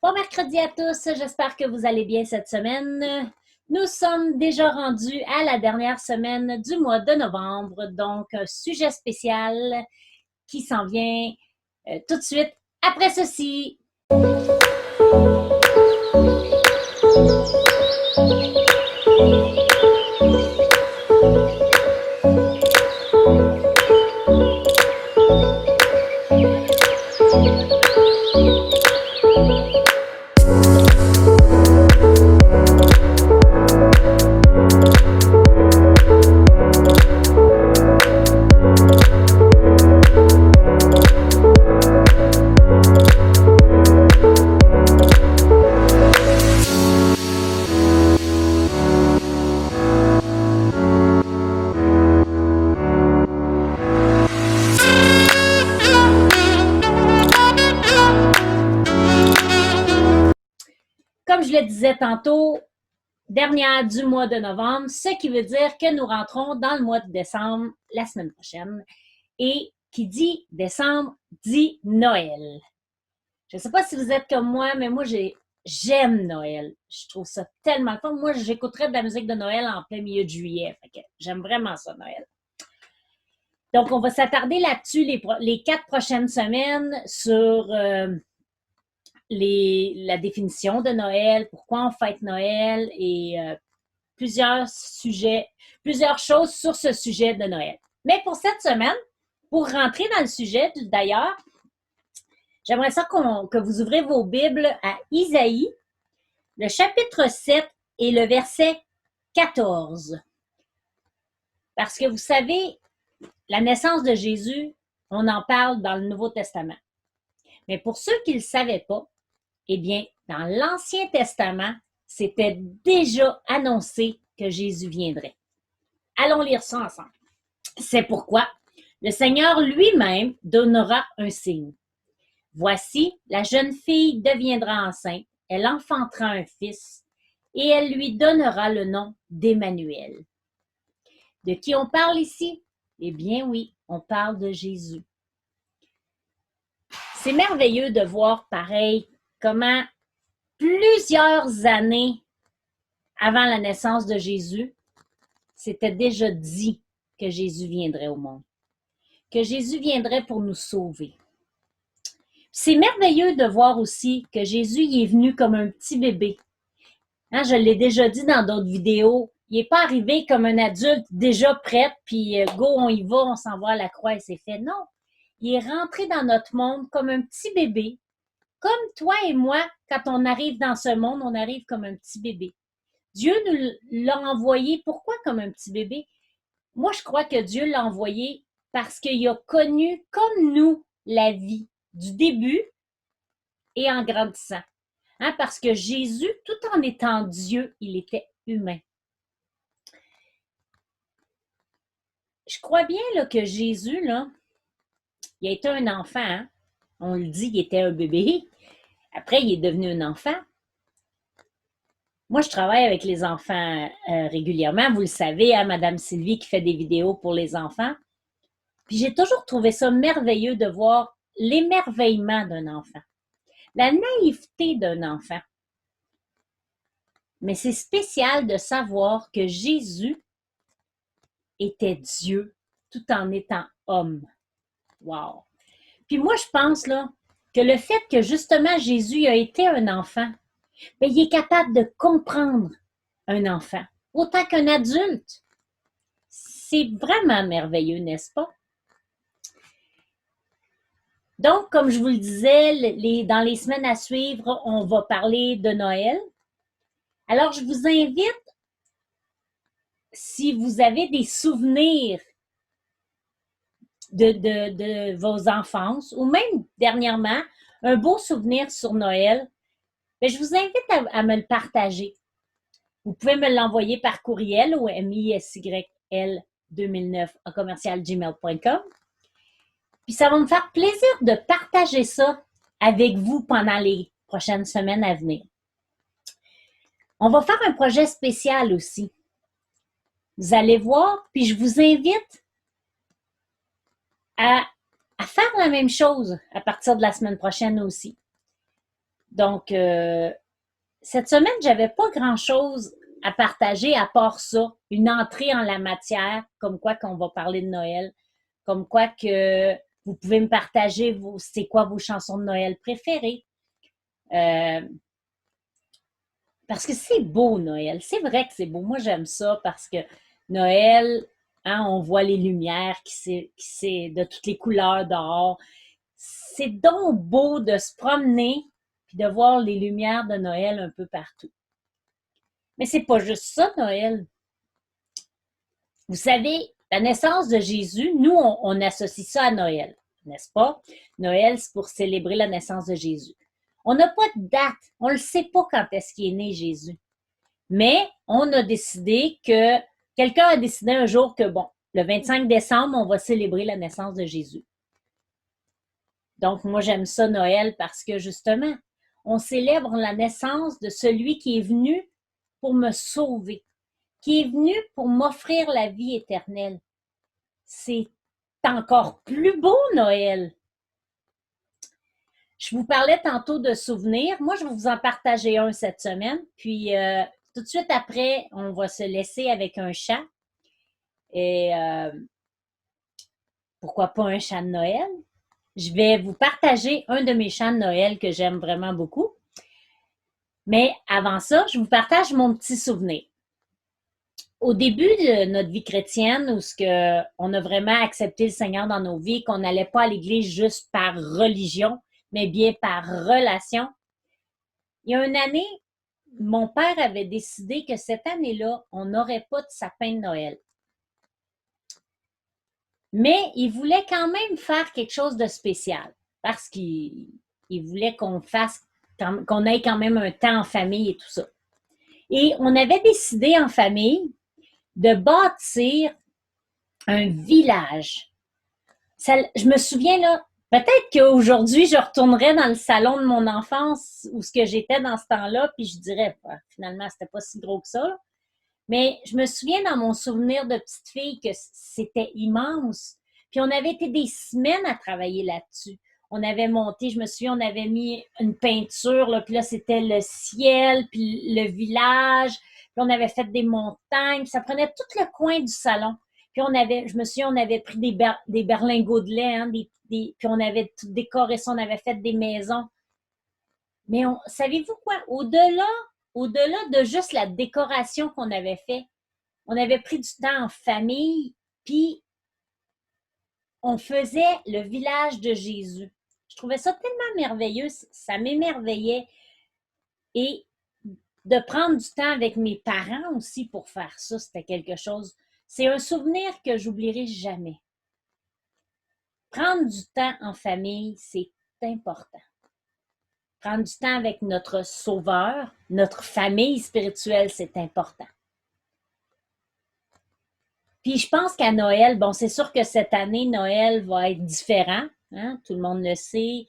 Bon mercredi à tous, j'espère que vous allez bien cette semaine. Nous sommes déjà rendus à la dernière semaine du mois de novembre, donc un sujet spécial qui s'en vient tout de suite après ceci. Comme je le disais tantôt, dernière du mois de novembre, ce qui veut dire que nous rentrons dans le mois de décembre la semaine prochaine. Et qui dit décembre dit Noël. Je ne sais pas si vous êtes comme moi, mais moi, j'aime Noël. Je trouve ça tellement fun. Moi, j'écouterais de la musique de Noël en plein milieu de juillet. Fait que j'aime vraiment ça, Noël. Donc, on va s'attarder là-dessus les 4 prochaines semaines sur la définition de Noël, pourquoi on fête Noël et plusieurs sujets, plusieurs choses sur ce sujet de Noël. Mais pour cette semaine, pour rentrer dans le sujet, d'ailleurs, j'aimerais ça que vous ouvrez vos Bibles à Isaïe, le chapitre 7 et le verset 14. Parce que vous savez, la naissance de Jésus, on en parle dans le Nouveau Testament. Mais pour ceux qui ne le savaient pas, eh bien, dans l'Ancien Testament, c'était déjà annoncé que Jésus viendrait. Allons lire ça ensemble. C'est pourquoi le Seigneur lui-même donnera un signe. Voici, la jeune fille deviendra enceinte, elle enfantera un fils, et elle lui donnera le nom d'Emmanuel. De qui on parle ici? Eh bien oui, on parle de Jésus. C'est merveilleux de voir pareil comment plusieurs années avant la naissance de Jésus, c'était déjà dit que Jésus viendrait au monde, que Jésus viendrait pour nous sauver. C'est merveilleux de voir aussi que Jésus il est venu comme un petit bébé. Hein, je l'ai déjà dit dans d'autres vidéos, il n'est pas arrivé comme un adulte déjà prêt, puis go, on y va, on s'en va à la croix et c'est fait. Non, il est rentré dans notre monde comme un petit bébé. Comme toi et moi, quand on arrive dans ce monde, on arrive comme un petit bébé. Dieu nous l'a envoyé, pourquoi comme un petit bébé? Moi, je crois que Dieu l'a envoyé parce qu'il a connu, comme nous, la vie du début et en grandissant. Hein, parce que Jésus, tout en étant Dieu, il était humain. Je crois bien là, que Jésus, là, il a été un enfant. Hein? On le dit, il était un bébé. Après, il est devenu un enfant. Moi, je travaille avec les enfants régulièrement. Vous le savez, hein, Madame Sylvie qui fait des vidéos pour les enfants. Puis j'ai toujours trouvé ça merveilleux de voir l'émerveillement d'un enfant, la naïveté d'un enfant. Mais c'est spécial de savoir que Jésus était Dieu tout en étant homme. Wow! Puis moi, je pense là, que le fait que justement Jésus a été un enfant, bien, il est capable de comprendre un enfant, autant qu'un adulte. C'est vraiment merveilleux, n'est-ce pas? Donc, comme je vous le disais, dans les semaines à suivre, on va parler de Noël. Alors, je vous invite, si vous avez des souvenirs de vos enfances, ou même dernièrement, un beau souvenir sur Noël, bien, je vous invite à me le partager. Vous pouvez me l'envoyer par courriel au misyl2009@gmail.com. Puis ça va me faire plaisir de partager ça avec vous pendant les prochaines semaines à venir. On va faire un projet spécial aussi. Vous allez voir, puis je vous invite à faire la même chose à partir de la semaine prochaine aussi. Donc, cette semaine, j'avais pas grand-chose à partager à part ça, une entrée en la matière, comme quoi qu'on va parler de Noël, comme quoi que vous pouvez me partager c'est quoi vos chansons de Noël préférées. Euh, Parce que c'est beau, Noël. C'est vrai que c'est beau. Moi, j'aime ça parce que Noël, hein, on voit les lumières qui c'est de toutes les couleurs dehors. C'est donc beau de se promener puis de voir les lumières de Noël un peu partout. Mais c'est pas juste ça, Noël. Vous savez, la naissance de Jésus, nous, on associe ça à Noël, n'est-ce pas? Noël, c'est pour célébrer la naissance de Jésus. On n'a pas de date. On ne sait pas quand est-ce qu'il est né Jésus. Mais on a décidé que, quelqu'un a décidé un jour que, bon, le 25 décembre, on va célébrer la naissance de Jésus. Donc, moi, j'aime ça, Noël, parce que, justement, on célèbre la naissance de celui qui est venu pour me sauver, qui est venu pour m'offrir la vie éternelle. C'est encore plus beau, Noël. Je vous parlais tantôt de souvenirs. Moi, je vais vous en partager un cette semaine. Puis, tout de suite après, on va se laisser avec un chant. Et pourquoi pas un chant de Noël? Je vais vous partager un de mes chants de Noël que j'aime vraiment beaucoup. Mais avant ça, je vous partage mon petit souvenir. Au début de notre vie chrétienne, où on a vraiment accepté le Seigneur dans nos vies, qu'on n'allait pas à l'église juste par religion, mais bien par relation, il y a une année, mon père avait décidé que cette année-là, on n'aurait pas de sapin de Noël. Mais il voulait quand même faire quelque chose de spécial parce qu'il voulait qu'on ait quand même un temps en famille et tout ça. Et on avait décidé en famille de bâtir un village. Je me souviens là, peut-être qu'aujourd'hui, je retournerais dans le salon de mon enfance où ce que j'étais dans ce temps-là, puis je dirais, finalement, c'était pas si gros que ça. Là. Mais je me souviens dans mon souvenir de petite fille que c'était immense. Puis on avait été des semaines à travailler là-dessus. On avait monté, je me souviens, on avait mis une peinture, là, puis là, c'était le ciel, puis le village, puis on avait fait des montagnes, puis ça prenait tout le coin du salon. Puis je me souviens, on avait pris des berlingots de lait, hein, puis on avait tout décoré ça, on avait fait des maisons. Mais savez-vous quoi? Au-delà de juste la décoration qu'on avait fait, on avait pris du temps en famille, puis on faisait le village de Jésus. Je trouvais ça tellement merveilleux, ça m'émerveillait. Et de prendre du temps avec mes parents aussi pour faire ça, c'était quelque chose. C'est un souvenir que j'oublierai jamais. Prendre du temps en famille, c'est important. Prendre du temps avec notre Sauveur, notre famille spirituelle, c'est important. Puis je pense qu'à Noël, bon, c'est sûr que cette année, Noël va être différent. Hein? Tout le monde le sait.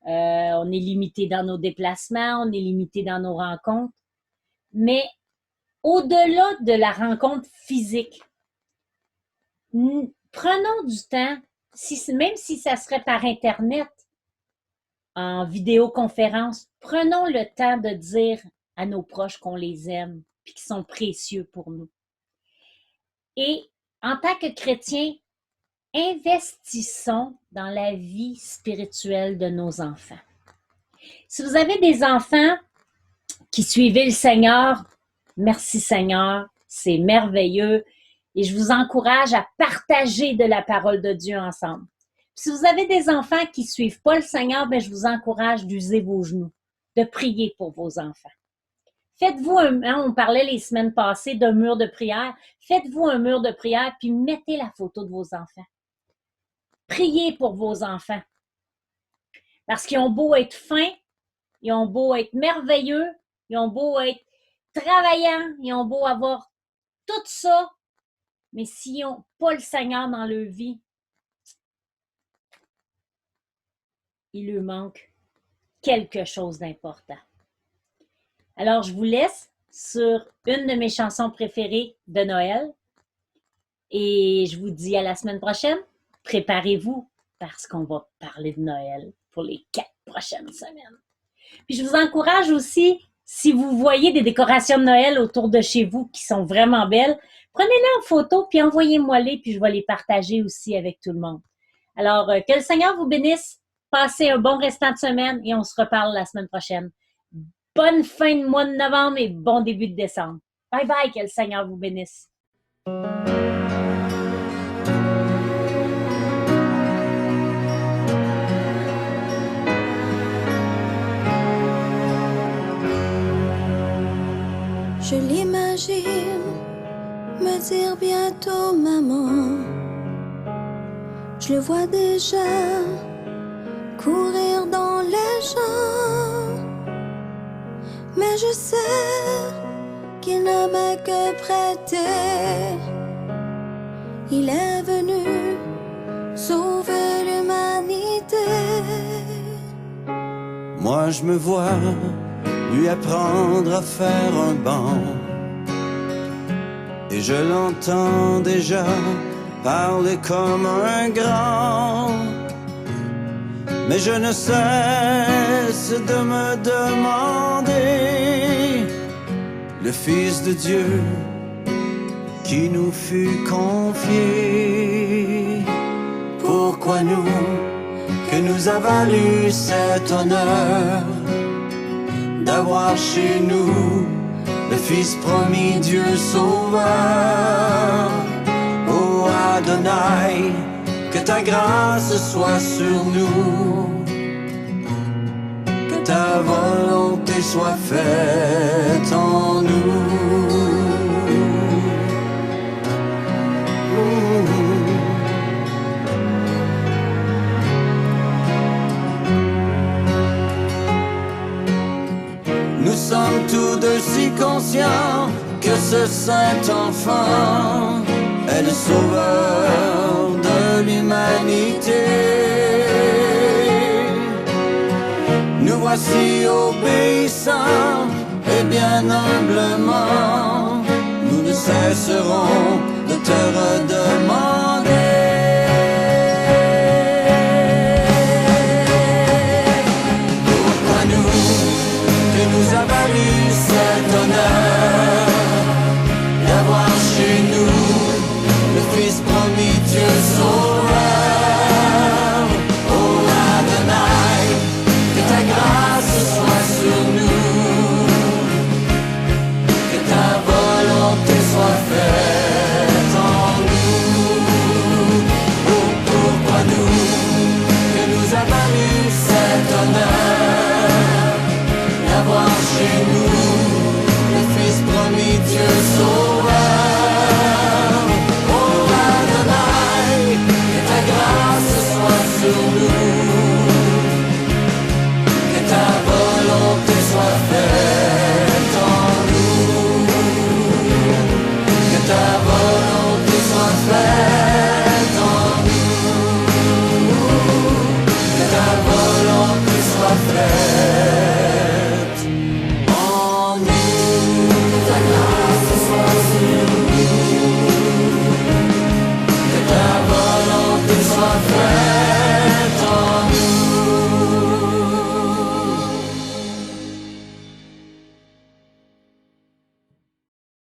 On est limité dans nos déplacements, on est limité dans nos rencontres. Mais au-delà de la rencontre physique, prenons du temps, même si ça serait par Internet, en vidéoconférence, prenons le temps de dire à nos proches qu'on les aime et qu'ils sont précieux pour nous. Et en tant que chrétien, investissons dans la vie spirituelle de nos enfants. Si vous avez des enfants qui suivent le Seigneur, merci Seigneur, c'est merveilleux et je vous encourage à partager de la parole de Dieu ensemble. Si vous avez des enfants qui ne suivent pas le Seigneur, je vous encourage d'user vos genoux, de prier pour vos enfants. Faites-vous on parlait les semaines passées d'un mur de prière, faites-vous un mur de prière puis mettez la photo de vos enfants. Priez pour vos enfants. Parce qu'ils ont beau être fins, ils ont beau être merveilleux, ils ont beau être travaillants, ils ont beau avoir tout ça, mais s'ils n'ont pas le Seigneur dans leur vie, il leur manque quelque chose d'important. Alors, je vous laisse sur une de mes chansons préférées de Noël et je vous dis à la semaine prochaine. Préparez-vous parce qu'on va parler de Noël pour les 4 prochaines semaines. Puis je vous encourage aussi, si vous voyez des décorations de Noël autour de chez vous qui sont vraiment belles, prenez-les en photo puis envoyez-moi-les, puis je vais les partager aussi avec tout le monde. Alors, que le Seigneur vous bénisse. Passez un bon restant de semaine et on se reparle la semaine prochaine. Bonne fin de mois de novembre et bon début de décembre. Bye bye, que le Seigneur vous bénisse. Je l'imagine me dire bientôt maman. Je le vois déjà courir dans les champs. Mais je sais qu'il n'a m'a que prêté. Il est venu sauver l'humanité. Moi je me vois lui apprendre à faire un banc. Et je l'entends déjà parler comme un grand. Mais je ne cesse de me demander, le Fils de Dieu qui nous fut confié, pourquoi nous, que nous a valu cet honneur d'avoir chez nous le Fils promis, Dieu sauveur. Oh Adonai, que ta grâce soit sur nous, que ta volonté soit faite en nous. Nous sommes tous deux si conscients que ce saint enfant est le sauveur de l'humanité. Nous voici obéissants et bien humblement, nous ne cesserons de te redemander. Pourquoi nous, que nous a valu cet honneur d'avoir chez nous le Fils promis, Dieu sauveur. Oh Adonai, que ta grâce soit sur nous, que ta volonté soit faite en nous. Oh, pourquoi nous, que nous a valu cet honneur d'avoir chez nous le Fils promis, Dieu sauveur.